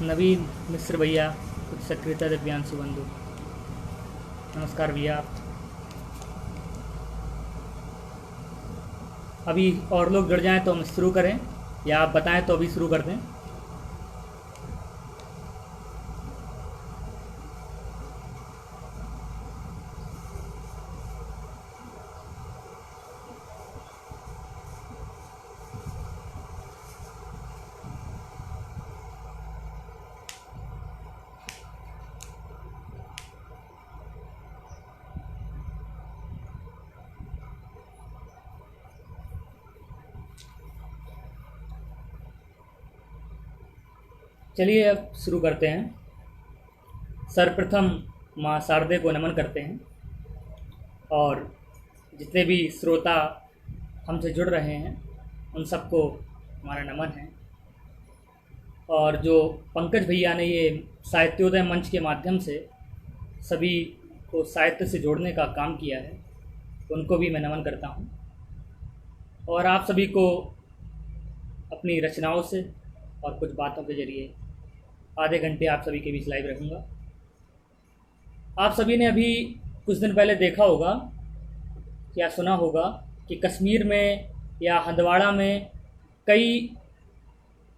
नवीन मिश्र भैया, कुछ सक्रियता दिव्यांशु बंधु। नमस्कार भैया। अभी और लोग जुड़ जाएं तो हम शुरू करें, या आप बताएं तो अभी शुरू कर दें। चलिए अब शुरू करते हैं। सर्वप्रथम माँ शारदे को नमन करते हैं, और जितने भी श्रोता हमसे जुड़ रहे हैं उन सबको हमारा नमन है। और जो पंकज भैया ने ये साहित्योदय मंच के माध्यम से सभी को साहित्य से जोड़ने का काम किया है, उनको भी मैं नमन करता हूँ। और आप सभी को अपनी रचनाओं से और कुछ बातों के जरिए आधे घंटे आप सभी के बीच लाइव रहूँगा। आप सभी ने अभी कुछ दिन पहले देखा होगा या सुना होगा कि कश्मीर में या हंदवाड़ा में कई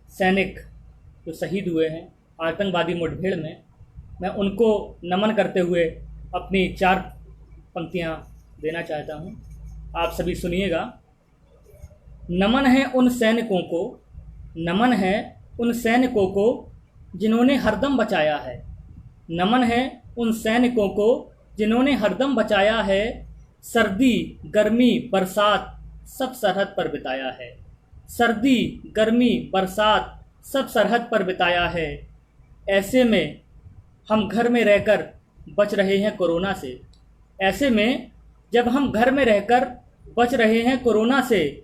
सैनिक जो शहीद हुए हैं आतंकवादी मुठभेड़ में, मैं उनको नमन करते हुए अपनी 4 पंक्तियाँ देना चाहता हूँ। आप सभी सुनिएगा। नमन है उन सैनिकों को, नमन है उन सैनिकों को जिन्होंने हरदम बचाया है। नमन है उन सैनिकों को जिन्होंने हरदम बचाया है। सर्दी गर्मी बरसात सब सरहद पर बिताया है। सर्दी गर्मी बरसात सब सरहद पर बिताया है। ऐसे में हम घर में रहकर बच रहे हैं कोरोना से। ऐसे में जब हम घर में रहकर बच रहे हैं कोरोना से,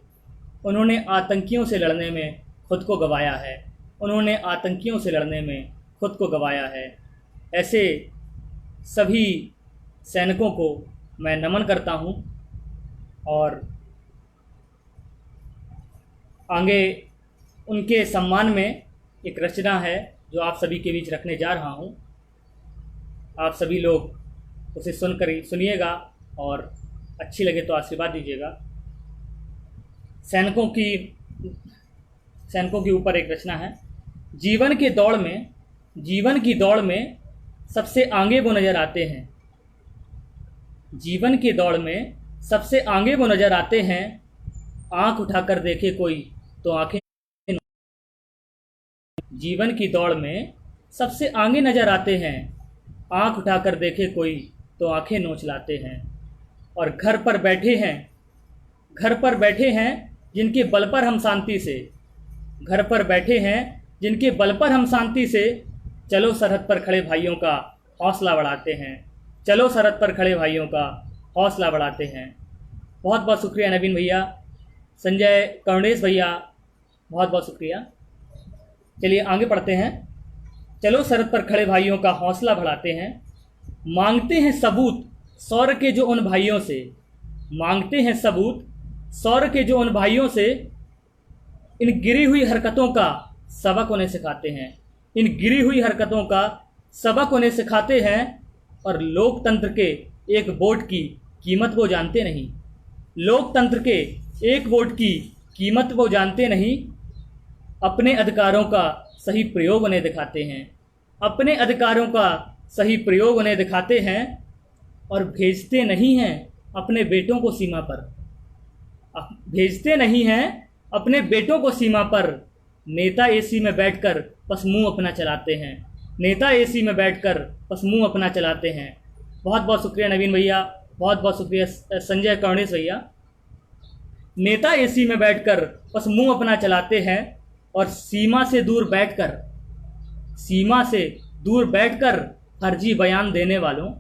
उन्होंने आतंकियों से लड़ने में खुद को गंवाया है। उन्होंने आतंकियों से लड़ने में खुद को गंवाया है। ऐसे सभी सैनिकों को मैं नमन करता हूं, और आगे उनके सम्मान में एक रचना है जो आप सभी के बीच रखने जा रहा हूं। आप सभी लोग उसे सुनिएगा, और अच्छी लगे तो आशीर्वाद दीजिएगा। सैनिकों के ऊपर एक रचना है। जीवन की दौड़ में सबसे आगे वो नजर आते हैं। जीवन की दौड़ में सबसे आगे वो नजर आते हैं। आंख उठाकर देखे कोई तो आंखें। जीवन की दौड़ में सबसे आगे नजर आते हैं। आंख उठाकर देखे कोई तो आंखें नोच लाते हैं। और घर पर बैठे हैं जिनके बल पर हम शांति से, घर पर बैठे हैं जिनके बल पर हम शांति से, चलो सरहद पर खड़े भाइयों का हौसला बढ़ाते हैं। चलो सरहद पर खड़े भाइयों का हौसला बढ़ाते हैं। बहुत बहुत शुक्रिया नवीन भैया, संजय करुणेश भैया, बहुत बहुत शुक्रिया। चलिए आगे पढ़ते हैं। चलो सरहद पर खड़े भाइयों का हौसला बढ़ाते हैं। मांगते हैं सबूत शौर्य के जो उन भाइयों से, मांगते हैं सबूत शौर्य के जो उन भाइयों से, इन गिरी हुई हरकतों का सबक उन्हें सिखाते हैं। इन गिरी हुई हरकतों का सबक उन्हें सिखाते हैं। और लोकतंत्र के एक वोट की कीमत वो जानते नहीं। लोकतंत्र के एक वोट की कीमत वो जानते नहीं। अपने अधिकारों का सही प्रयोग उन्हें दिखाते हैं। अपने अधिकारों का सही प्रयोग उन्हें दिखाते हैं। और भेजते नहीं हैं अपने बेटों को सीमा पर। भेजते नहीं हैं अपने बेटों को सीमा पर। नेता एसी में बैठकर बस मुंह अपना चलाते हैं। नेता एसी में बैठकर बस मुंह अपना चलाते हैं। बहुत बहुत शुक्रिया नवीन भैया, बहुत बहुत शुक्रिया संजय करुणेश भैया। नेता एसी में बैठकर बस मुंह अपना चलाते हैं। और सीमा से दूर बैठकर फर्जी बयान देने वालों,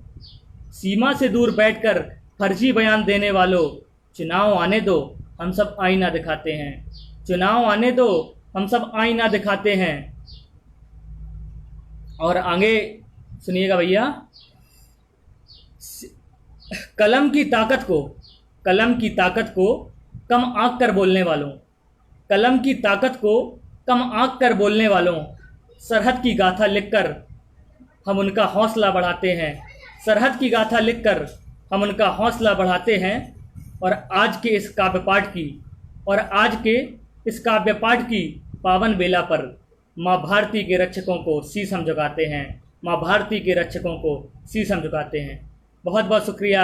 सीमा से दूर बैठकर फर्जी बयान देने वालों, चुनाव आने दो हम सब आईना दिखाते हैं। चुनाव आने दो हम सब आईना दिखाते हैं। और आगे सुनिएगा भैया। कलम की ताकत को कम आंक कर बोलने वालों, कलम की ताकत को कम आंक कर बोलने वालों, सरहद की गाथा लिखकर हम उनका हौसला बढ़ाते हैं। सरहद की गाथा लिखकर हम उनका हौसला बढ़ाते हैं। और आज के इस काव्य पाठ की पावन बेला पर माँ भारती के रक्षकों को शीश हम झुकाते हैं। माँ भारती के रक्षकों को शीश हम झुकाते हैं। बहुत बहुत शुक्रिया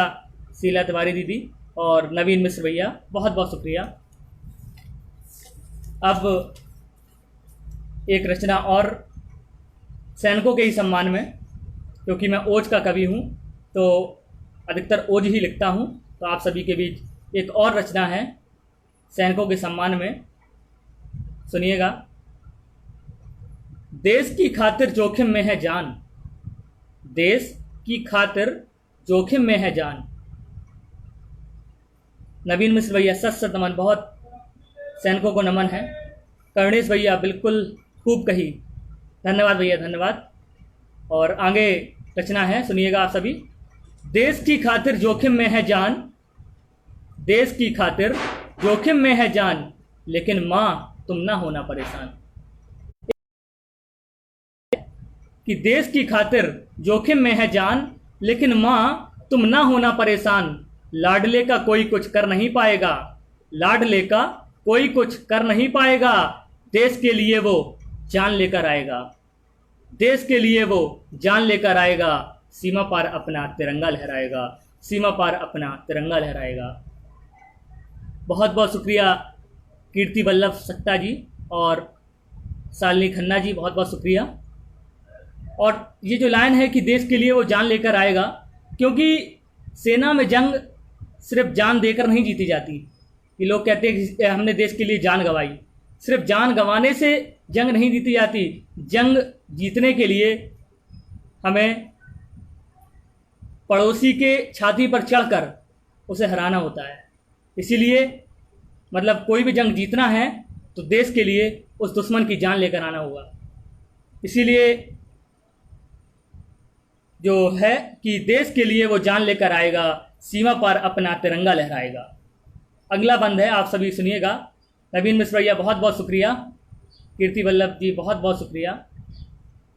शीला तिवारी दीदी और नवीन मिश्र भैया, बहुत बहुत शुक्रिया। अब एक रचना और सैनिकों के ही सम्मान में, क्योंकि मैं ओज का कवि हूँ तो अधिकतर ओज ही लिखता हूँ, तो आप सभी के बीच एक और रचना है सैनिकों के सम्मान में, सुनिएगा। देश की खातिर जोखिम में है जान, देश की खातिर जोखिम में है जान। नवीन मिश्र भैया सत नमन, बहुत सैनिकों को नमन है। कर्णेश भैया बिल्कुल खूब कही, धन्यवाद भैया, धन्यवाद। और आगे रचना है, सुनिएगा आप सभी। देश की खातिर जोखिम में है जान, देश की खातिर जोखिम में है जान, लेकिन माँ तुम ना होना परेशान। कि देश की खातिर जोखिम में है जान, लेकिन माँ तुम ना होना परेशान। लाडले का कोई कुछ कर नहीं पाएगा, लाडले का कोई कुछ कर नहीं पाएगा। देश के लिए वो जान लेकर आएगा, देश के लिए वो जान लेकर आएगा। सीमा पार अपना तिरंगा लहराएगा, सीमा पार अपना तिरंगा लहराएगा। बहुत बहुत शुक्रिया कीर्ति वल्लभ सक्ता जी और शालिनी खन्ना जी, बहुत बहुत शुक्रिया। और ये जो लाइन है कि देश के लिए वो जान लेकर आएगा, क्योंकि सेना में जंग सिर्फ जान देकर नहीं जीती जाती। ये लोग कहते हैं कि हमने देश के लिए जान गंवाई, सिर्फ जान गंवाने से जंग नहीं जीती जाती। जंग जीतने के लिए हमें पड़ोसी के छाती पर चढ़कर उसे हराना होता है। इसीलिए मतलब कोई भी जंग जीतना है तो देश के लिए उस दुश्मन की जान लेकर आना होगा। इसीलिए जो है कि देश के लिए वो जान लेकर आएगा, सीमा पर अपना तिरंगा लहराएगा। अगला बंद है, आप सभी सुनिएगा। नवीन मिश्र भैया बहुत बहुत शुक्रिया, कीर्ति वल्लभ जी बहुत बहुत शुक्रिया।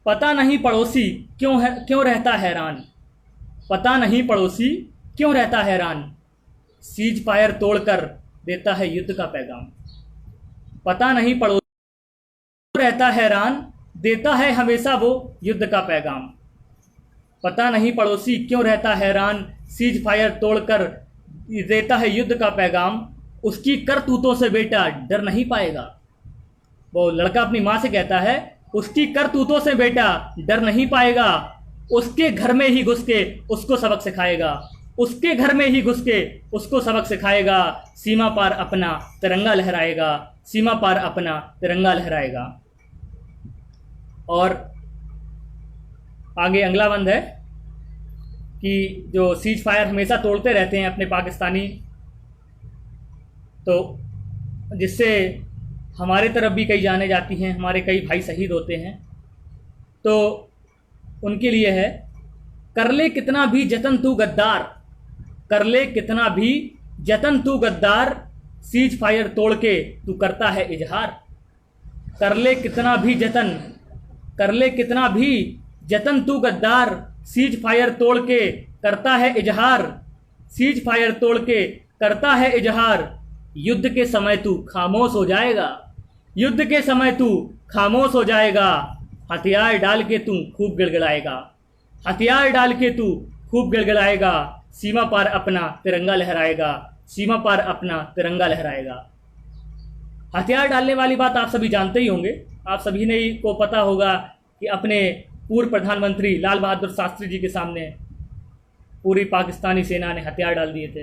पता नहीं पड़ोसी क्यों रहता हैरान, पता नहीं पड़ोसी क्यों रहता हैरान। सीज फायर तोड़कर देता है युद्ध का पैगाम। पता नहीं पड़ोसी क्यों रहता हैरान, देता है हमेशा वो युद्ध का पैगाम। पता नहीं पड़ोसी क्यों रहता हैरान, सीज फायर तोड़कर देता है युद्ध का पैगाम। उसकी करतूतों से बेटा डर नहीं पाएगा। वो लड़का अपनी माँ से कहता है, उसकी करतूतों से बेटा डर नहीं पाएगा। उसके घर में ही घुस के उसको सबक सिखाएगा, उसके घर में ही घुस के उसको सबक सिखाएगा। सीमा पार अपना तिरंगा लहराएगा, सीमा पार अपना तिरंगा लहराएगा। और आगे अगला बंद है कि जो सीज फायर हमेशा तोड़ते रहते हैं अपने पाकिस्तानी, तो जिससे हमारे तरफ भी कई जाने जाती हैं, हमारे कई भाई शहीद होते हैं, तो उनके लिए है, कर ले कितना भी जतन तू गद्दार, कर ले कितना भी जतन तू गद्दार। सीज फायर तोड़ के तू करता है इजहार। कर ले कितना भी जतन, कर ले कितना भी जतन तू गद्दार। सीज फायर तोड़ के करता है इजहार, सीज फायर तोड़ के करता है इजहार। युद्ध के समय तू खामोश हो जाएगा, युद्ध के समय तू खामोश हो जाएगा। हथियार डाल के तू खूब गिड़गिड़ाएगा, हथियार डाल के तू खूब गिड़गिड़ाएगा। सीमा पार अपना तिरंगा लहराएगा, सीमा पार अपना तिरंगा लहराएगा। हथियार डालने वाली बात आप सभी जानते ही होंगे। आप सभी ने को पता होगा कि अपने पूर्व प्रधानमंत्री लाल बहादुर शास्त्री जी के सामने पूरी पाकिस्तानी सेना ने हथियार डाल दिए थे।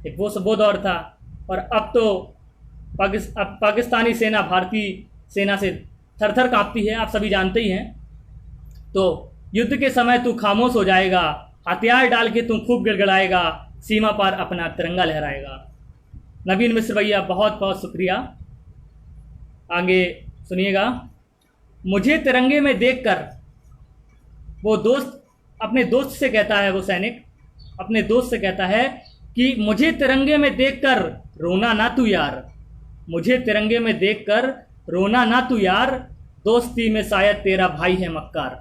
एक वो दौर था। और अब तो पाकिस्तानी सेना भारतीय सेना से थर थर काँपती है, आप सभी जानते ही हैं। तो युद्ध के समय तू खामोश हो जाएगा, हथियार डाल के तू खूब गिड़गिड़ाएगा। सीमा पार अपना तिरंगा लहराएगा। नवीन मिश्र भैया बहुत बहुत शुक्रिया। आगे सुनिएगा। मुझे तिरंगे में देखकर, वो दोस्त अपने दोस्त से कहता है, वो सैनिक अपने दोस्त से कहता है कि मुझे तिरंगे में देखकर रोना ना तू यार, मुझे तिरंगे में देखकर रोना ना तू यार। दोस्ती में शायद तेरा भाई है मक्कार,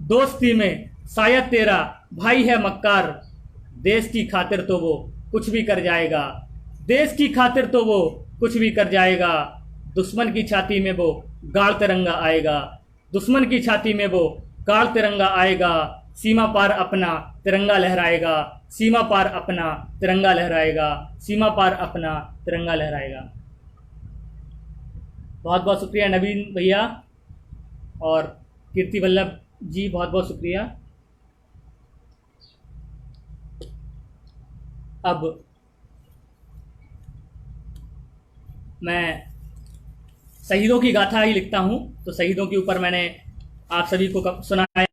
दोस्ती में शायद तेरा भाई है मक्कार, देश की खातिर तो वो कुछ भी कर जाएगा, देश की खातिर तो वो कुछ भी कर जाएगा, दुश्मन की छाती में वो गाड़ तिरंगा आएगा, दुश्मन की छाती में वो गाड़ तिरंगा आएगा, सीमा पार अपना तिरंगा लहराएगा, सीमा पार अपना तिरंगा लहराएगा, सीमा पार अपना तिरंगा लहराएगा। बहुत बहुत शुक्रिया नवीन भैया और कीर्ति वल्लभ जी, बहुत बहुत शुक्रिया। अब मैं शहीदों की गाथा ही लिखता हूँ, तो शहीदों के ऊपर मैंने आप सभी को सुनाया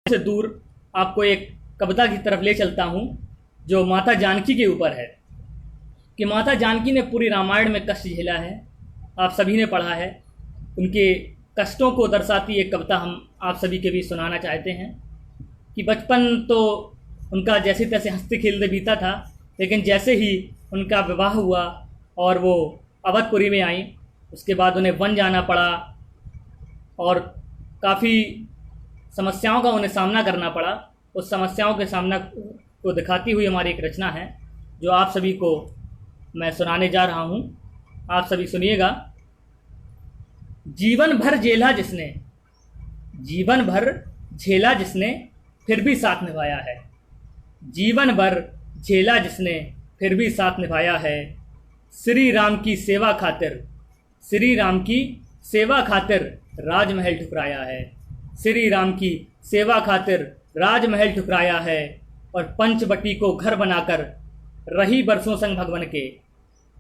से दूर आपको एक कविता की तरफ ले चलता हूँ जो माता जानकी के ऊपर है, कि माता जानकी ने पूरी रामायण में कष्ट झेला है, आप सभी ने पढ़ा है। उनके कष्टों को दर्शाती एक कविता हम आप सभी के बीच सुनाना चाहते हैं कि बचपन तो उनका जैसे तैसे हंसते खेलते बीता था, लेकिन जैसे ही उनका विवाह हुआ और वो अवधपुरी में आई, उसके बाद उन्हें वन जाना पड़ा और काफ़ी समस्याओं का उन्हें सामना करना पड़ा। उस समस्याओं के सामना को दिखाती हुई हमारी एक रचना है जो आप सभी को मैं सुनाने जा रहा हूँ, आप सभी सुनिएगा। जीवन भर झेला जिसने, जीवन भर झेला जिसने फिर भी साथ निभाया है, जीवन भर झेला जिसने फिर भी साथ निभाया है, श्री राम की सेवा खातिर, श्री राम की सेवा खातिर राजमहल ठुकराया है, श्री राम की सेवा खातिर राजमहल ठुकराया है, और पंचवटी को घर बनाकर रही बरसों संग भगवन के,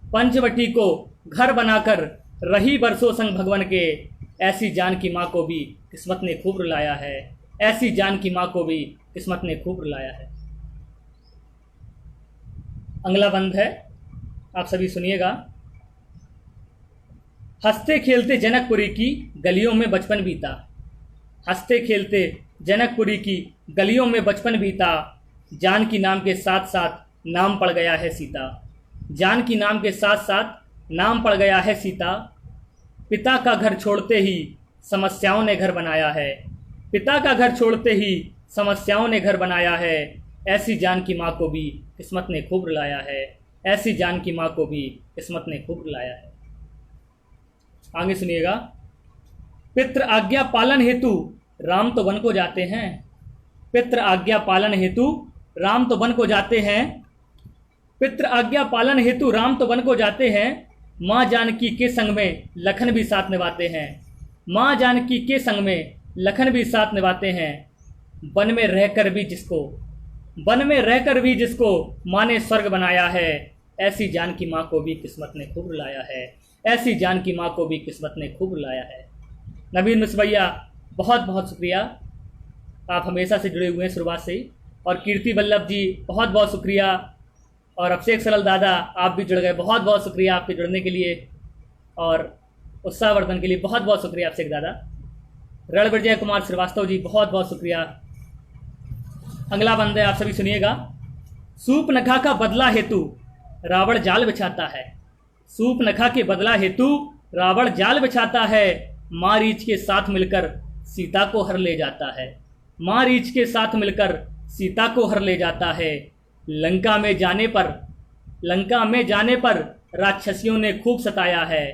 पंचवटी को घर बनाकर रही बरसों संग भगवन के, ऐसी जान की माँ को भी किस्मत ने खूब रुलाया है, ऐसी जान की माँ को भी किस्मत ने खूब रुलाया है। अगला बंद है, आप सभी सुनिएगा। हंसते खेलते जनकपुरी की गलियों में बचपन बीता, हंसते खेलते जनकपुरी की गलियों में बचपन बीता, जानकी नाम के साथ साथ नाम पड़ गया है सीता, जानकी नाम के साथ साथ नाम पड़ गया है सीता, पिता का घर छोड़ते ही समस्याओं ने घर बनाया है, पिता का घर छोड़ते ही समस्याओं ने घर बनाया है, ऐसी जानकी माँ को भी किस्मत ने खूब रुलाया है, ऐसी जानकी माँ को भी किस्मत ने खूब रुलाया है। आगे सुनिएगा। पितृ आज्ञा पालन हेतु राम तो वन को जाते हैं, पितृ आज्ञा पालन हेतु राम तो वन को जाते हैं, पितृ आज्ञा पालन हेतु राम तो वन को जाते हैं, माँ जानकी के संग में लखन भी साथ निभाते हैं, माँ जानकी के संग में लखन भी साथ निभाते हैं, वन में रहकर भी जिसको, वन में रहकर भी जिसको माँ ने स्वर्ग बनाया है, ऐसी जानकी माँ को भी किस्मत ने खूब रुलाया है, ऐसी जानकी माँ को भी किस्मत ने खूब रुलाया है। नवीन मिश्र भैया बहुत बहुत शुक्रिया, आप हमेशा से जुड़े हुए हैं शुरुआत से ही, और कीर्ति वल्लभ जी बहुत बहुत शुक्रिया, और अभिषेक सरल दादा आप भी जुड़ गए, बहुत बहुत शुक्रिया आपके जुड़ने के लिए, और उत्साहवर्धन के लिए बहुत बहुत शुक्रिया अभिषेक दादा। रणविजय कुमार श्रीवास्तव जी बहुत बहुत शुक्रिया। अगला बंद है, आप सभी सुनिएगा। सूपनखा का बदला हेतु रावण जाल बिछाता है, सूपनखा के बदला हेतु रावण जाल बिछाता है, मारीच के साथ मिलकर सीता को हर ले जाता है, मारीच के साथ मिलकर सीता को हर ले जाता है, लंका में जाने पर, लंका में जाने पर राक्षसियों ने खूब सताया है,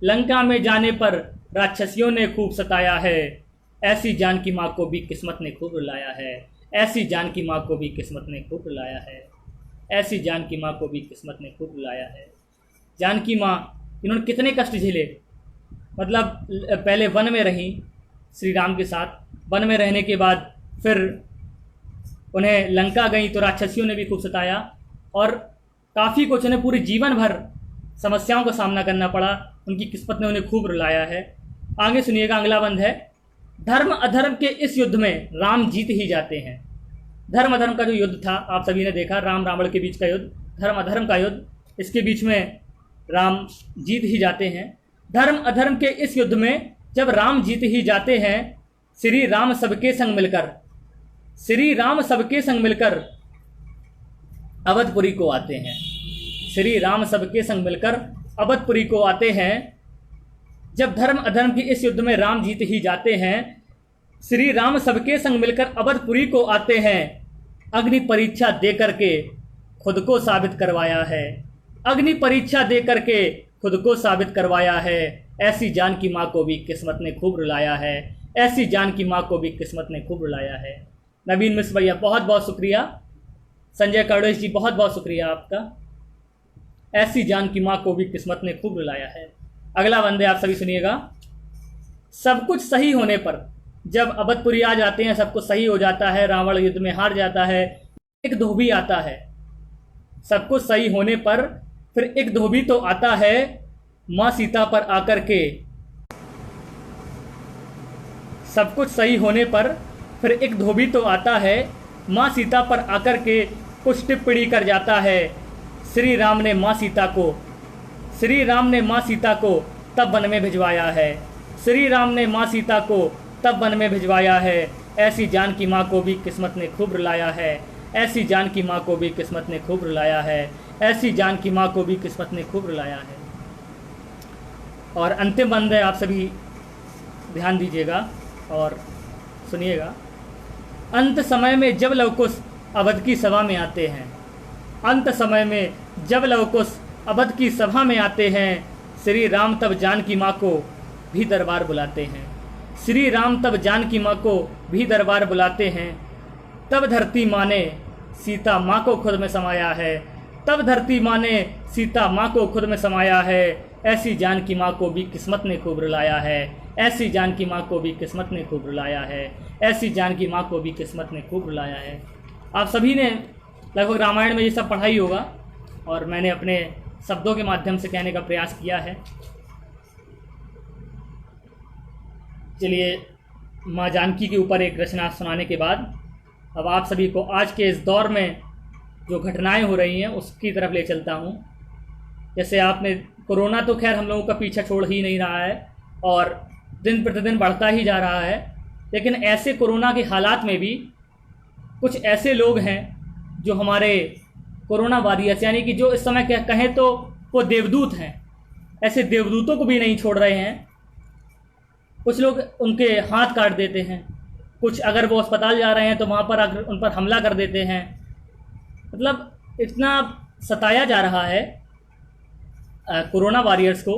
लंका में जाने पर राक्षसियों ने खूब सताया है, ऐसी जानकी माँ को भी किस्मत ने खूब रुलाया है, ऐसी जानकी माँ को भी किस्मत ने खूब रुलाया है, ऐसी जानकी माँ को भी किस्मत ने खूब रुलाया है। जानकी माँ इन्होंने कितने कष्ट झेले, मतलब पहले वन में रहीं श्री राम के साथ, वन में रहने के बाद फिर उन्हें लंका गई तो राक्षसियों ने भी खूब सताया, और काफ़ी कुछ उन्हें पूरे जीवन भर समस्याओं का सामना करना पड़ा, उनकी किस्मत ने उन्हें खूब रुलाया है। आगे सुनिएगा, अगला बंद है। धर्म अधर्म के इस युद्ध में राम जीत ही जाते हैं, धर्म अधर्म का जो युद्ध था आप सभी ने देखा, राम रावण के बीच का युद्ध, धर्म अधर्म का युद्ध, इसके बीच में राम जीत ही जाते हैं। धर्म अधर्म के इस युद्ध में जब राम जीत ही जाते हैं, श्री राम सबके संग मिलकर, श्री राम सबके संग मिलकर अवधपुरी को आते हैं, श्री राम सबके संग मिलकर अवधपुरी को आते हैं। जब धर्म अधर्म की इस युद्ध में राम जीत ही जाते हैं। श्री राम सबके संग मिलकर अवधपुरी को आते हैं। अग्नि परीक्षा दे करके खुद को साबित करवाया है। अग्नि परीक्षा दे करके खुद को साबित करवाया है। ऐसी जान की माँ को भी किस्मत ने खूब रुलाया है। ऐसी जान की माँ को भी किस्मत ने खूब रुलाया है। नवीन मिश्र भैया बहुत बहुत शुक्रिया। संजय कर्डेश जी बहुत बहुत शुक्रिया आपका। ऐसी जान की माँ को भी किस्मत ने खूब रुलाया है। अगला वंदे आप सभी सुनिएगा। सब कुछ सही होने पर जब अवधपुरी आ जाते हैं, सब कुछ सही हो जाता है, रावण युद्ध में हार जाता है, एक धोबी आता है। सब कुछ सही होने पर फिर एक धोबी तो आता है माँ सीता पर आकर के। सब कुछ सही होने पर फिर एक धोबी तो आता है माँ सीता पर आकर के कुछ टिप्पणी कर जाता है। श्री राम ने माँ सीता को तब वन में भिजवाया है। श्री राम ने माँ सीता को तब वन में भिजवाया है। ऐसी जान की माँ को भी किस्मत ने खूब रुलाया है। ऐसी जान की माँ को भी किस्मत ने खूब रुलाया है। ऐसी जान की माँ को भी किस्मत ने खूब रुलाया है। और अंतिम वंदे आप सभी ध्यान दीजिएगा और सुनिएगा। अंत समय में जब लवकुश अवध की सभा में आते हैं। अंत समय में जब लवकुश अवध की सभा में आते हैं। श्री राम तब जानकी माँ को भी दरबार बुलाते हैं। श्री राम तब जानकी माँ को भी दरबार बुलाते हैं। तब धरती माँ ने सीता माँ को खुद में समाया है। तब धरती माँ ने सीता माँ को खुद में समाया है। ऐसी जानकी माँ को भी किस्मत ने खूब रुलाया है। ऐसी जानकी माँ को भी किस्मत ने खूब रुलाया है। ऐसी जानकी माँ को भी किस्मत ने खूब रुलाया है। आप सभी ने लगभग रामायण में ये सब पढ़ा ही होगा और मैंने अपने शब्दों के माध्यम से कहने का प्रयास किया है। चलिए, माँ जानकी के ऊपर एक रचना सुनाने के बाद अब आप सभी को आज के इस दौर में जो घटनाएं हो रही हैं उसकी तरफ ले चलता हूँ। जैसे आपने कोरोना तो खैर हम लोगों का पीछा छोड़ ही नहीं रहा है और दिन प्रतिदिन बढ़ता ही जा रहा है, लेकिन ऐसे कोरोना के हालात में भी कुछ ऐसे लोग हैं जो हमारे कोरोना वॉरियर्स, यानी कि जो इस समय क्या कहें तो वो देवदूत हैं। ऐसे देवदूतों को भी नहीं छोड़ रहे हैं। कुछ लोग उनके हाथ काट देते हैं, कुछ अगर वो अस्पताल जा रहे हैं तो वहाँ पर आकर उन पर हमला कर देते हैं। मतलब इतना सताया जा रहा है कोरोना वॉरियर्स को,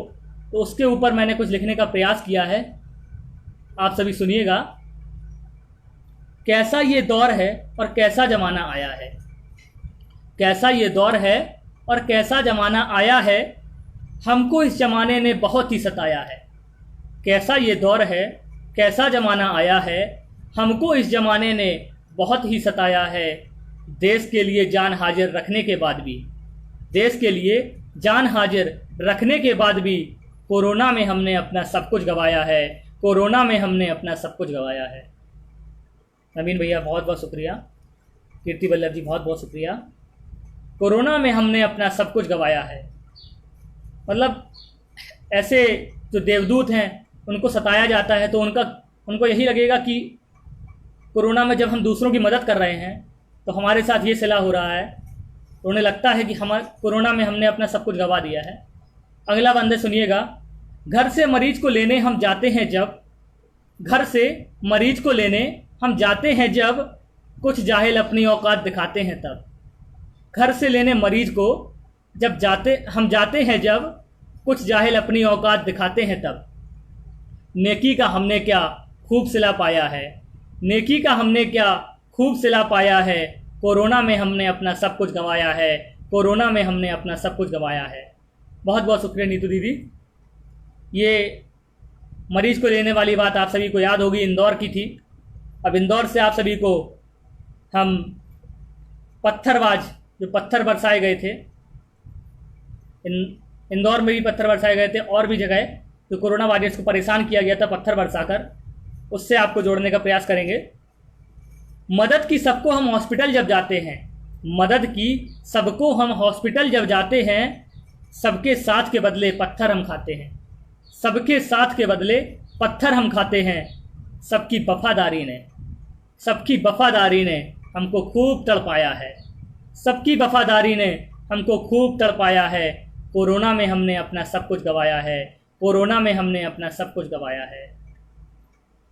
तो उसके ऊपर मैंने कुछ लिखने का प्रयास किया है। आप सभी सुनिएगा। कैसा ये दौर है और कैसा ज़माना आया है। कैसा ये दौर है और कैसा ज़माना आया है, हमको इस ज़माने ने बहुत ही सताया है। कैसा ये दौर है, कैसा ज़माना आया है, हमको इस ज़माने ने बहुत ही सताया है। देश के लिए जान हाजिर रखने के बाद भी, देश के लिए जान हाजिर रखने के बाद भी कोरोना में हमने अपना सब कुछ गंवाया है। कोरोना में हमने अपना सब कुछ गंवाया है। नवीन भैया बहुत बहुत शुक्रिया। कीर्ति वल्लभ जी बहुत बहुत शुक्रिया। कोरोना में हमने अपना सब कुछ गंवाया है। मतलब ऐसे जो देवदूत हैं उनको सताया जाता है तो उनको यही लगेगा कि कोरोना में जब हम दूसरों की मदद कर रहे हैं तो हमारे साथ ये सिला हो रहा है, तो उन्हें लगता है कि कोरोना में हमने अपना सब कुछ गंवा दिया है। अगला बंदे सुनिएगा। घर से मरीज को लेने हम जाते हैं जब, घर से मरीज को लेने हम जाते हैं जब, कुछ जाहिल अपनी औकात दिखाते हैं तब। घर से लेने मरीज को जब हम जाते हैं जब, कुछ जाहिल अपनी औकात दिखाते हैं तब। नेकी का हमने क्या खूब सिला पाया है। नेकी का हमने क्या खूब सिला पाया है। कोरोना में हमने अपना सब कुछ गंवाया है। कोरोना में हमने अपना सब कुछ गंवाया है। बहुत बहुत शुक्रिया नीतू दीदी। ये मरीज को लेने वाली बात आप सभी को याद होगी, इंदौर की थी। अब इंदौर से आप सभी को हम पत्थरबाज जो पत्थर बरसाए गए थे, इंदौर में भी पत्थर बरसाए गए थे और भी जगह जो कोरोना वायरस को परेशान किया गया था पत्थर बरसाकर, उससे आपको जोड़ने का प्रयास करेंगे। मदद की सबको हम हॉस्पिटल जब जाते हैं, मदद की सबको हम हॉस्पिटल जब जाते हैं, सबके साथ के बदले पत्थर हम खाते हैं। सबके साथ के बदले पत्थर हम खाते हैं। सबकी वफादारी ने हमको खूब तड़पाया है। सबकी वफादारी ने हमको खूब तड़पाया है। कोरोना में हमने अपना सब कुछ गंवाया है। कोरोना में हमने अपना सब कुछ गंवाया है।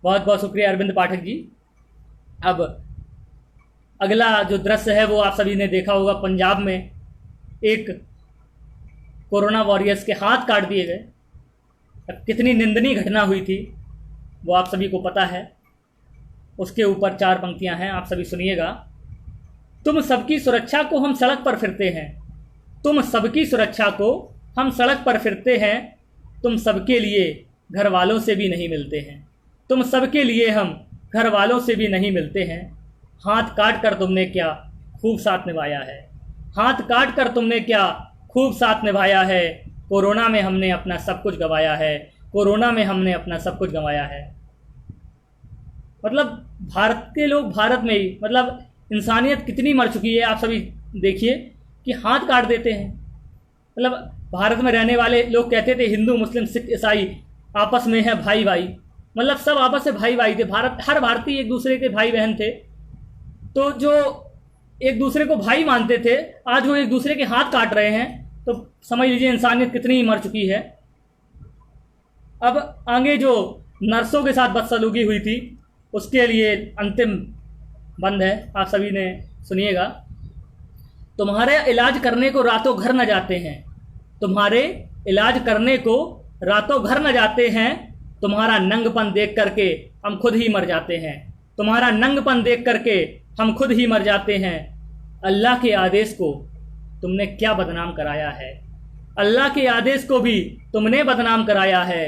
बहुत बहुत शुक्रिया अरविंद पाठक जी। अब अगला जो दृश्य है वो आप सभी ने देखा होगा, पंजाब में एक कोरोना वॉरियर्स के हाथ काट दिए गए। अब कितनी निंदनीय घटना हुई थी वो आप सभी को पता है। उसके ऊपर 4 पंक्तियां हैं, आप सभी सुनिएगा। तुम सबकी सुरक्षा को हम सड़क पर फिरते हैं, तुम सबकी सुरक्षा को हम सड़क पर फिरते हैं, तुम सबके लिए घर वालों से भी नहीं मिलते हैं, तुम सबके लिए हम घर वालों से भी नहीं मिलते हैं। हाथ काट कर तुमने क्या खूब साथ निभाया है, हाथ काट कर तुमने क्या खूब साथ निभाया है। कोरोना में हमने अपना सब कुछ गंवाया है, कोरोना में हमने अपना सब कुछ गंवाया है। मतलब भारत के लोग भारत में ही, मतलब इंसानियत कितनी मर चुकी है आप सभी देखिए कि हाथ काट देते हैं। मतलब भारत में रहने वाले लोग कहते थे हिंदू मुस्लिम सिख ईसाई आपस में है भाई भाई, मतलब सब आपस में भाई भाई थे। हर भारतीय एक दूसरे के भाई बहन थे। तो जो एक दूसरे को भाई मानते थे आज वो एक दूसरे के हाथ काट रहे हैं, तो समझ लीजिए इंसानियत कितनी मर चुकी है। अब आगे जो नर्सों के साथ बदसलूकी हुई थी उसके लिए अंतिम बंद है, आप सभी ने सुनिएगा। तुम्हारे इलाज करने को रातों घर न जाते हैं, तुम्हारे इलाज करने को रातों घर न जाते हैं, तुम्हारा नंगपन देख करके हम खुद ही मर जाते हैं, तुम्हारा नंगपन देख करके हम खुद ही मर जाते हैं। अल्लाह के आदेश को तुमने क्या बदनाम कराया है, अल्लाह के आदेश को भी तुमने बदनाम कराया है,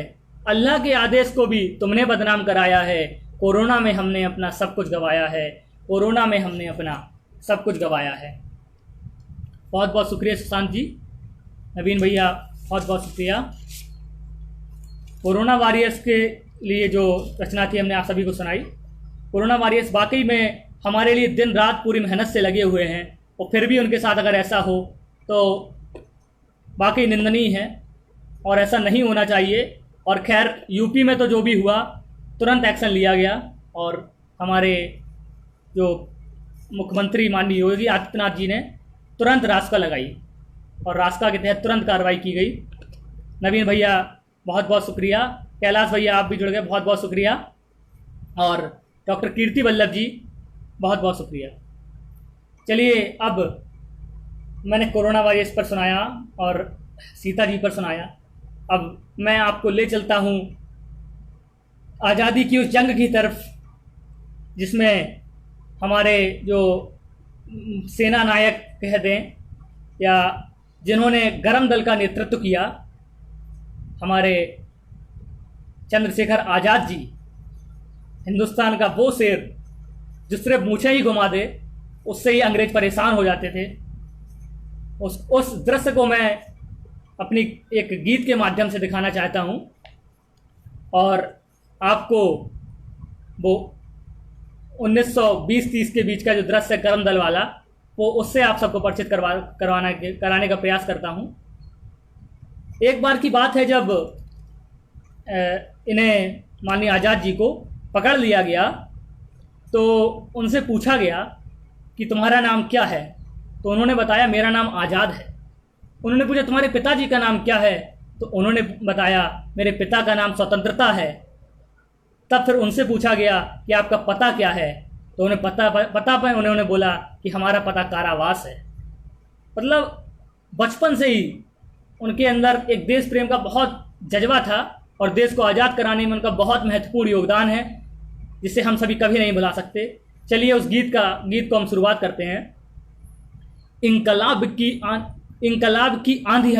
अल्लाह के आदेश को भी तुमने बदनाम कराया है। कोरोना में हमने अपना सब कुछ गंवाया है, कोरोना में हमने अपना सब कुछ गंवाया है। बहुत बहुत शुक्रिया सुशांत जी, नवीन भैया बहुत बहुत शुक्रिया। कोरोना वॉरियर्स के लिए जो रचना थी हमने आप सभी को सुनाई। कोरोना वॉरियर्स वाकई में हमारे लिए दिन रात पूरी मेहनत से लगे हुए हैं और फिर भी उनके साथ अगर ऐसा हो तो वाकई निंदनीय है और ऐसा नहीं होना चाहिए। और खैर यूपी में तो जो भी हुआ तुरंत एक्शन लिया गया और हमारे जो मुख्यमंत्री माननीय योगी आदित्यनाथ जी ने तुरंत रास्ता लगाई और रास्ता के तहत तुरंत कार्रवाई की गई। नवीन भैया बहुत बहुत शुक्रिया, कैलाश भैया आप भी जुड़ गए, बहुत बहुत शुक्रिया, और डॉक्टर कीर्ति वल्लभ जी बहुत बहुत शुक्रिया। चलिए अब मैंने कोरोना वायरस पर सुनाया और सीता जी पर सुनाया, अब मैं आपको ले चलता हूँ आज़ादी की उस जंग की तरफ जिसमें हमारे जो सेना नायक कह दें या जिन्होंने गरम दल का नेतृत्व किया, हमारे चंद्रशेखर आज़ाद जी, हिंदुस्तान का वो शेर जो सिर्फ मूछें ही घुमा दे उससे ही अंग्रेज परेशान हो जाते थे। उस दृश्य को मैं अपनी एक गीत के माध्यम से दिखाना चाहता हूँ और आपको वो 1920-30 के बीच का जो दृश्य है गरम दल वाला, वो उससे आप सबको परिचित कराने का प्रयास करता हूँ। एक बार की बात है जब इन्हें माननीय आज़ाद जी को पकड़ लिया गया तो उनसे पूछा गया कि तुम्हारा नाम क्या है, तो उन्होंने बताया मेरा नाम आज़ाद है। उन्होंने पूछा तुम्हारे पिताजी का नाम क्या है, तो उन्होंने बताया मेरे पिता का नाम स्वतंत्रता है। तब फिर उनसे पूछा गया कि आपका पता क्या है, तो उन्हें पता पर उन्होंने बोला कि हमारा पता कारावास है। मतलब बचपन से ही उनके अंदर एक देश प्रेम का बहुत जज्बा था और देश को आज़ाद कराने में उनका बहुत महत्वपूर्ण योगदान है जिसे हम सभी कभी नहीं भुला सकते। चलिए उस गीत को हम शुरुआत करते हैं। इनकलाब की आंधी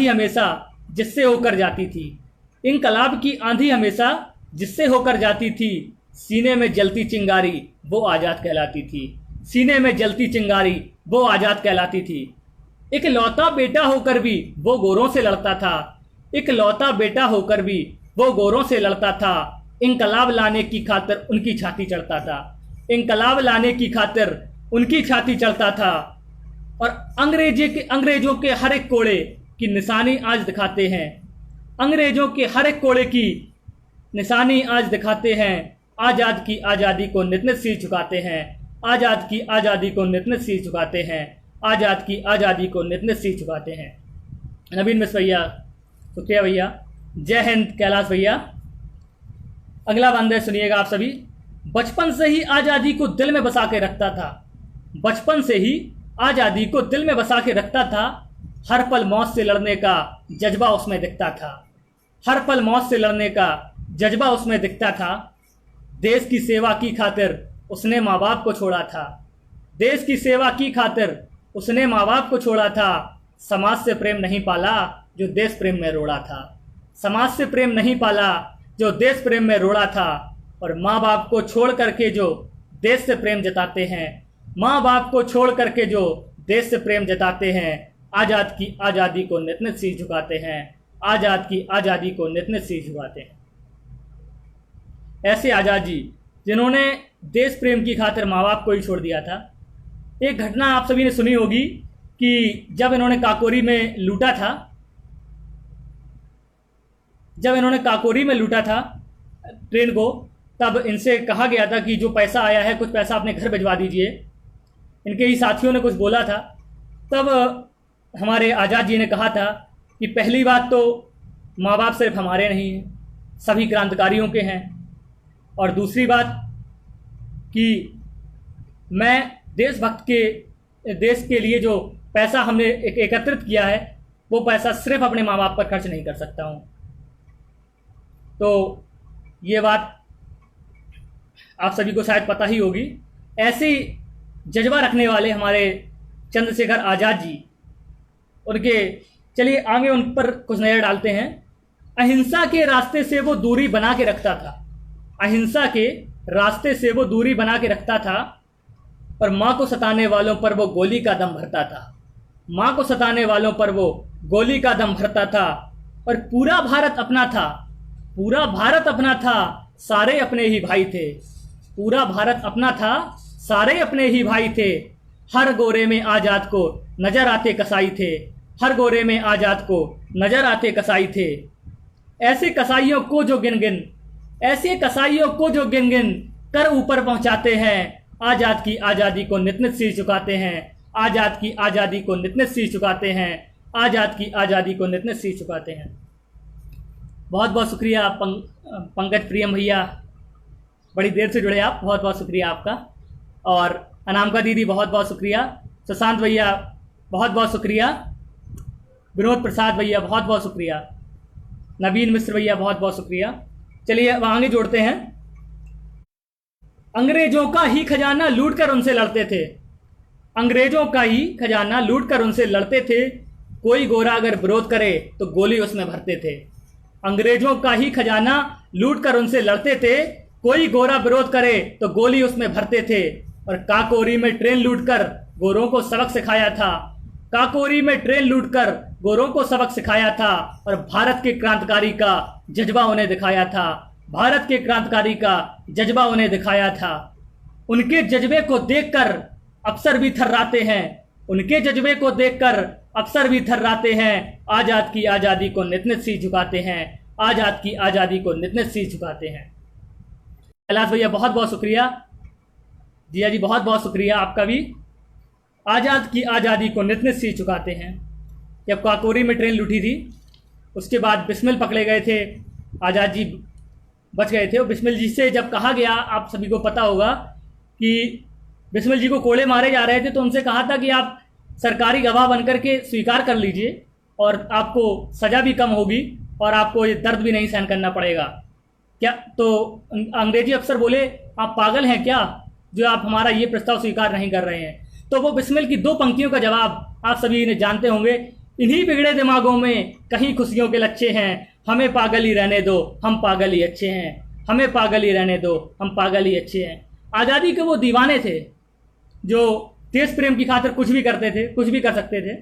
हमेशा जिससे होकर जाती थी, इनकलाब की आंधी हमेशा जिससे होकर जाती थी, सीने में जलती चिंगारी वो आज़ाद कहलाती थी, सीने में जलती चिंगारी वो आज़ाद कहलाती थी। एक लौता बेटा होकर भी वो गोरों से लड़ता था, एक लौता बेटा होकर भी वो गोरों से लड़ता था। इनकलाब लाने की खातिर उनकी छाती चढ़ता था, इनकलाब लाने की खातिर उनकी छाती चढ़ता था। और अंग्रेजों के हर एक कोड़े की निशानी आज दिखाते हैं, अंग्रेजों के हर एक कोड़े की निशानी आज दिखाते हैं। आज़ाद की आज़ादी को नित सिर झुकाते हैं, आज़ाद की आज़ादी को नित सिर झुकाते हैं, आज़ाद की आज़ादी को नित सिर झुकाते हैं। नवीन मिश्र भैया शुक्रिया भैया। जय हिंद कैलाश भैया। अगला बंदे सुनिएगा आप सभी। बचपन से ही आज़ादी को दिल में बसा के रखता था, बचपन से ही आज़ादी को दिल में बसा के रखता था। हर पल मौत से लड़ने का जज्बा उसमें दिखता था, हर पल मौत से लड़ने का जज्बा उसमें दिखता था। देश की सेवा की खातिर उसने माँ बाप को छोड़ा था, देश की सेवा की खातिर उसने माँ बाप को छोड़ा था। समाज से प्रेम नहीं पाला जो देश प्रेम में रोड़ा था, समाज से प्रेम नहीं पाला जो देश प्रेम में रोड़ा था। और माँ बाप को छोड़ करके जो देश से प्रेम जताते हैं, माँ बाप को छोड़ करके जो देश से प्रेम जताते हैं, आज़ादी को नित नित शीश झुकाते हैं, आज़ादी को नित नित शीश झुकाते हैं। ऐसे आज़ाद जी जिन्होंने देश प्रेम की खातिर माँ बाप को ही छोड़ दिया था। एक घटना आप सभी ने सुनी होगी कि जब इन्होंने काकोरी में लूटा था, जब इन्होंने काकोरी में लूटा था ट्रेन को, तब इनसे कहा गया था कि जो पैसा आया है कुछ पैसा अपने घर भिजवा दीजिए। इनके ही साथियों ने कुछ बोला था। तब हमारे आज़ाद जी ने कहा था कि पहली बात तो माँ बाप सिर्फ हमारे नहीं हैं, सभी क्रांतिकारियों के हैं। और दूसरी बात कि मैं देश के लिए जो पैसा हमने एकत्रित किया है वो पैसा सिर्फ अपने माँ बाप पर खर्च नहीं कर सकता हूँ। तो ये बात आप सभी को शायद पता ही होगी। ऐसे जज्बा रखने वाले हमारे चंद्रशेखर आज़ाद जी, उनके चलिए आगे उन पर कुछ नज़र डालते हैं। अहिंसा के रास्ते से वो दूरी बना के रखता था, अहिंसा के रास्ते से वो दूरी बना के रखता था। और माँ को सताने वालों पर वो गोली का दम भरता था, माँ को सताने वालों पर वो गोली का दम भरता था। और पूरा भारत अपना था, पूरा भारत अपना था, सारे अपने ही भाई थे, पूरा भारत अपना था, सारे अपने ही भाई थे। हर गोरे में आज़ाद को नजर आते कसाई थे, हर गोरे में आज़ाद को नजर आते कसाई थे। ऐसे कसाईयों को जो गिन गिन, ऐसे कसाईयों को जो गिन गिन कर ऊपर पहुंचाते हैं, आज़ाद की आज़ादी को नित नित शीश झुकाते हैं, आज़ाद की आज़ादी को नित नित शीश झुकाते हैं, आज़ाद की आज़ादी को नित नित शीश झुकाते हैं। बहुत बहुत शुक्रिया पंकज प्रियम भैया, बड़ी देर से जुड़े आप, बहुत बहुत शुक्रिया आपका। और अनामिका दीदी बहुत बहुत शुक्रिया, सुशांत भैया बहुत बहुत शुक्रिया, विनोद प्रसाद भैया बहुत बहुत शुक्रिया, नवीन मिश्र भैया बहुत बहुत शुक्रिया। चलिए अब आगे जोड़ते हैं। अंग्रेजों का ही खजाना लूट कर उनसे लड़ते थे, अंग्रेजों का ही खजाना लूट कर उनसे लड़ते थे। कोई गोरा अगर विरोध करे तो गोली उसमें भरते थे, अंग्रेजों का ही खजाना लूट कर उनसे लड़ते थे। कोई गोरा विरोध करे तो गोली उसमें भरते थे। और काकोरी में ट्रेन लूटकर गोरों को सबक सिखाया था, काकोरी में ट्रेन लूटकर गोरों को सबक सिखाया था। और भारत के क्रांतिकारी का जज्बा उन्हें दिखाया था, भारत के क्रांतिकारी का जज्बा उन्हें दिखाया था। उनके जज्बे को देखकर अफसर भी थर्राते हैं, उनके जज्बे को देखकर अफसर भी थर्राते हैं। आज़ाद की आज़ादी को नित नित शीश झुकाते हैं, आज़ाद की आज़ादी को नित नित शीश झुकाते हैं। कैलाश भैया बहुत बहुत शुक्रिया, जिया जी बहुत बहुत शुक्रिया आपका भी। आज़ाद की आज़ादी को नित नित शीश झुकाते हैं। जब काकोरी में ट्रेन लूटी थी उसके बाद बिस्मिल पकड़े गए थे, आज़ाद जी बच गए थे। और बिस्मिल जी से जब कहा गया, आप सभी को पता होगा कि बिस्मिल जी को कोड़े मारे जा रहे थे, तो उनसे कहा था कि आप सरकारी गवाह बनकर के स्वीकार कर लीजिए और आपको सज़ा भी कम होगी और आपको ये दर्द भी नहीं सहन करना पड़ेगा। क्या तो अंग्रेजी अफसर बोले आप पागल हैं क्या जो आप हमारा ये प्रस्ताव स्वीकार नहीं कर रहे हैं। तो वो बिस्मिल की 2 पंक्तियों का जवाब आप सभी ने जानते होंगे। इन्हीं बिगड़े दिमागों में कहीं खुशियों के लच्छे हैं, हमें पागल ही रहने दो, हम पागल ही अच्छे हैं, हमें पागल ही रहने दो, हम पागल ही अच्छे हैं। आज़ादी के वो दीवाने थे जो देश प्रेम की खातिर कुछ भी करते थे, कुछ भी कर सकते थे।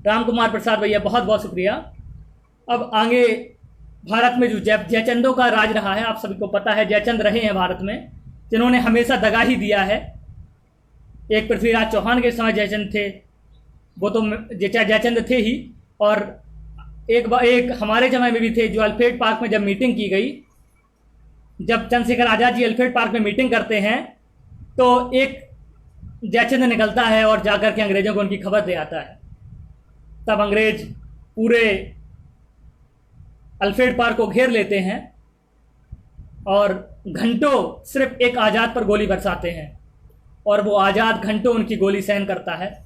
राम कुमार प्रसाद भैया बहुत बहुत शुक्रिया। अब आगे भारत में जो जयचंदों का राज रहा है, आप सभी को पता है जयचंद रहे हैं भारत में जिन्होंने हमेशा दगा ही दिया है। एक पृथ्वीराज चौहान के समय जयचंद थे, वो तो जयचंद थे ही, और एक हमारे समय में भी थे जो अल्फ्रेड पार्क में जब मीटिंग की गई, जब चंद्रशेखर आज़ाद जी अल्फ्रेड पार्क में मीटिंग करते हैं तो एक जयचंद निकलता है और जाकर के अंग्रेजों को उनकी खबर दे आता है। तब अंग्रेज पूरे अल्फ्रेड पार्क को घेर लेते हैं और घंटों सिर्फ एक आज़ाद पर गोली बरसाते हैं, और वो आज़ाद घंटों उनकी गोली सहन करता है।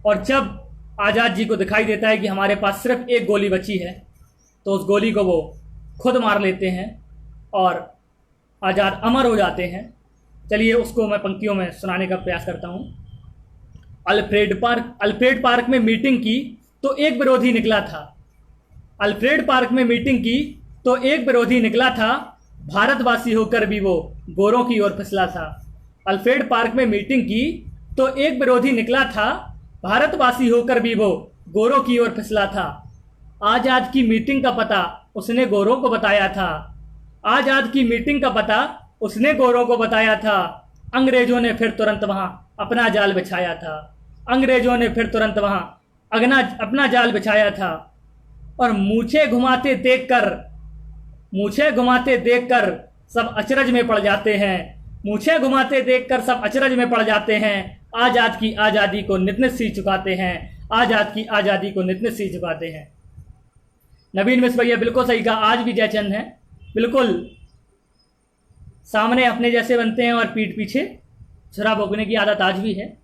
और जब आज़ाद जी को दिखाई देता है कि हमारे पास सिर्फ एक गोली बची है, तो उस गोली को वो खुद मार लेते हैं और आज़ाद अमर हो जाते हैं। चलिए उसको मैं पंक्तियों में सुनाने का प्रयास करता हूँ। अल्फ्रेड पार्क में मीटिंग की तो एक विरोधी निकला था। अल्फ्रेड पार्क में मीटिंग की तो एक विरोधी निकला था, भारतवासी होकर भी वो गोरों की ओर फिसला था। अल्फ्रेड पार्क में मीटिंग की तो एक विरोधी निकला था, भारतवासी होकर भी वो गोरों की ओर फिसला था। आज़ाद की मीटिंग का पता उसने गोरों को बताया था। आज़ाद की मीटिंग का पता उसने गोरों को बताया था। अंग्रेजों ने फिर तुरंत वहाँ अपना जाल बिछाया था। अंग्रेजों ने फिर तुरंत वहाँ अपना जाल बिछाया था। और मूछे घुमाते देखकर सब अचरज में पड़ जाते हैं। मूछे घुमाते देखकर सब अचरज में पड़ जाते हैं। आज़ाद की आज़ादी को नित सी चुकाते हैं। आज़ाद की आज़ादी को नित सी चुकाते हैं। नवीन मिश्र भैया बिल्कुल सही कहा। आज भी जयचंद हैं, बिल्कुल सामने अपने जैसे बनते हैं और पीठ पीछे छुरा भोंकने की आदत आज भी है।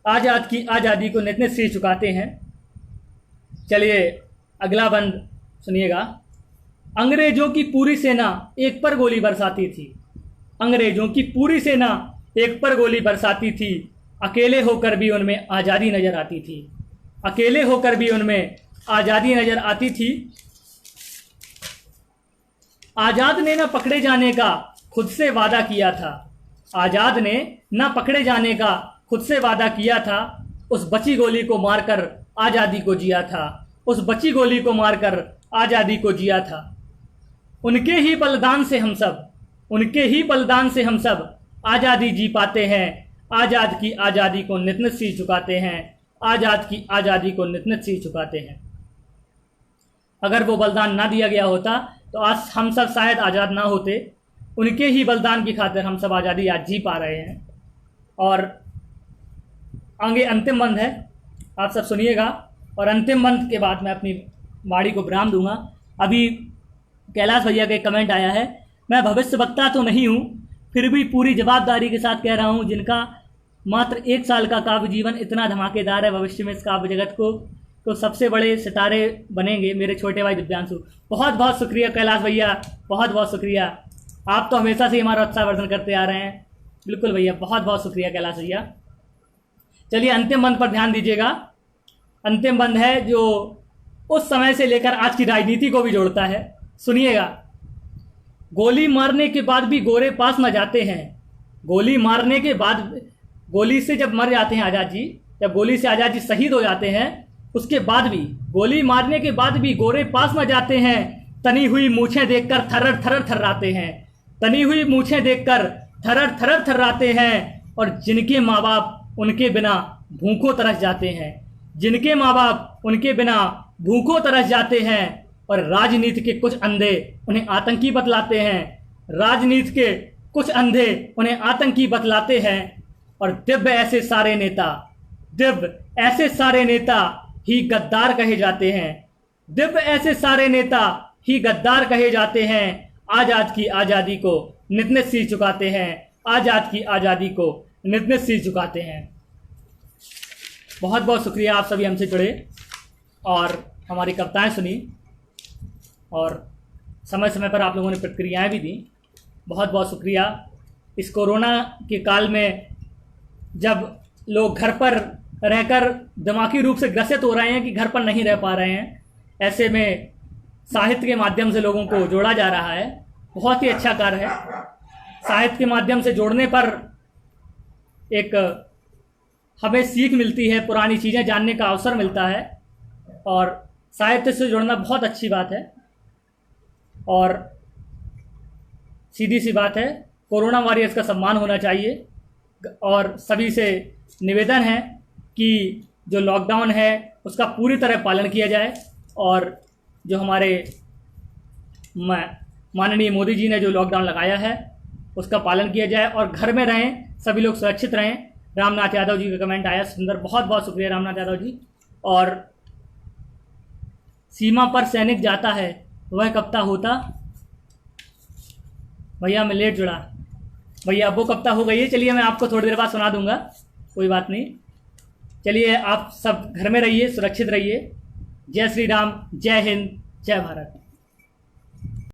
आज़ाद की आज़ादी को नित सी चुकाते हैं। चलिए अगला बंद सुनिएगा। अंग्रेजों की पूरी सेना एक पर गोली बरसाती थी। अंग्रेजों की पूरी सेना एक पर गोली बरसाती थी। अकेले होकर भी उनमें आज़ादी नजर आती थी। अकेले होकर भी उनमें आज़ादी नजर आती थी। आज़ाद ने न पकड़े जाने का खुद से वादा किया था। आज़ाद ने न पकड़े जाने का खुद से वादा किया था। उस बची गोली को मारकर आज़ादी को जिया था। उस बची गोली को मारकर आज़ादी को जिया था। उनके ही बलिदान से हम सब आज़ादी जी पाते हैं। आज़ाद की आज़ादी को नित सी चुकाते हैं। आज़ाद की आज़ादी को नित सी चुकाते हैं। अगर वो बलिदान ना दिया गया होता तो आज हम सब शायद आज़ाद ना होते। उनके ही बलिदान की खातिर हम सब आज़ादी आज जी पा रहे हैं। और आगे अंतिम बंद है, आप सब सुनिएगा। और अंतिम बंद के बाद मैं अपनी वाणी को विराम दूंगा। अभी कैलाश भैया का एक कमेंट आया है, मैं भविष्य वक्ता तो नहीं हूँ, फिर भी पूरी जवाबदारी के साथ कह रहा हूँ, जिनका मात्र 1 साल का काव्य जीवन इतना धमाकेदार है, भविष्य में इस काव्य जगत को तो सबसे बड़े सितारे बनेंगे मेरे छोटे भाई दिव्यांशु। बहुत बहुत शुक्रिया कैलाश भैया, बहुत बहुत शुक्रिया। आप तो हमेशा से हमारा उत्साहवर्धन करते आ रहे हैं। बिल्कुल भैया, बहुत बहुत शुक्रिया कैलाश भैया। चलिए अंतिम बंद पर ध्यान दीजिएगा। अंतिम बंद है जो उस समय से लेकर आज की राजनीति को भी जोड़ता है। सुनिएगा। गोली मारने के बाद भी गोरे पास न जाते हैं। गोली मारने के बाद, गोली से जब मर जाते हैं आज़ाद जी, जब गोली से आज़ाद जी शहीद हो जाते हैं, उसके बाद भी, गोली मारने के बाद भी गोरे पास न जाते हैं। तनी हुई मूछें देखकर थर्रर थर्रर थर्राते हैं। तनी हुई मूछें देखकर थर्रर थर्रर थर्राते हैं। और जिनके माँ बाप उनके बिना भूखों तरस जाते हैं। जिनके माँ बाप उनके बिना भूखों तरस जाते हैं। और राजनीति के कुछ अंधे उन्हें आतंकी बतलाते हैं। राजनीति के कुछ अंधे उन्हें आतंकी बतलाते हैं। और दिव्य ऐसे सारे नेता ही गद्दार कहे जाते हैं। दिव्य ऐसे सारे नेता ही गद्दार कहे जाते हैं। आज़ाद की आज़ादी को नित सी चुकाते हैं। आज़ाद की आज़ादी को नित सी चुकाते हैं। बहुत बहुत शुक्रिया आप सभी हमसे जुड़े और हमारी कविताएं सुनी और समय समय पर आप लोगों ने प्रतिक्रियाएं भी दी। बहुत बहुत शुक्रिया। इस कोरोना के काल में जब लोग घर पर रहकर दिमागी रूप से ग्रसित हो रहे हैं कि घर पर नहीं रह पा रहे हैं, ऐसे में साहित्य के माध्यम से लोगों को जोड़ा जा रहा है। बहुत ही अच्छा कार्य है। साहित्य के माध्यम से जोड़ने पर एक हमें सीख मिलती है, पुरानी चीज़ें जानने का अवसर मिलता है और साहित्य से जुड़ना बहुत अच्छी बात है। और सीधी सी बात है, कोरोना वॉरियर्स का सम्मान होना चाहिए। और सभी से निवेदन है कि जो लॉकडाउन है उसका पूरी तरह पालन किया जाए और जो हमारे माननीय मोदी जी ने जो लॉकडाउन लगाया है उसका पालन किया जाए और घर में रहें, सभी लोग सुरक्षित रहें। रामनाथ यादव जी का कमेंट आया, सुंदर, बहुत बहुत शुक्रिया रामनाथ यादव जी। और सीमा पर सैनिक जाता है, वह कप्ता होता। भैया मैं लेट जुड़ा भैया, अब वो कप्ता हो गई है। चलिए मैं आपको थोड़ी देर बाद सुना दूंगा, कोई बात नहीं। चलिए आप सब घर में रहिए, सुरक्षित रहिए। जय श्री राम, जय हिंद, जय भारत।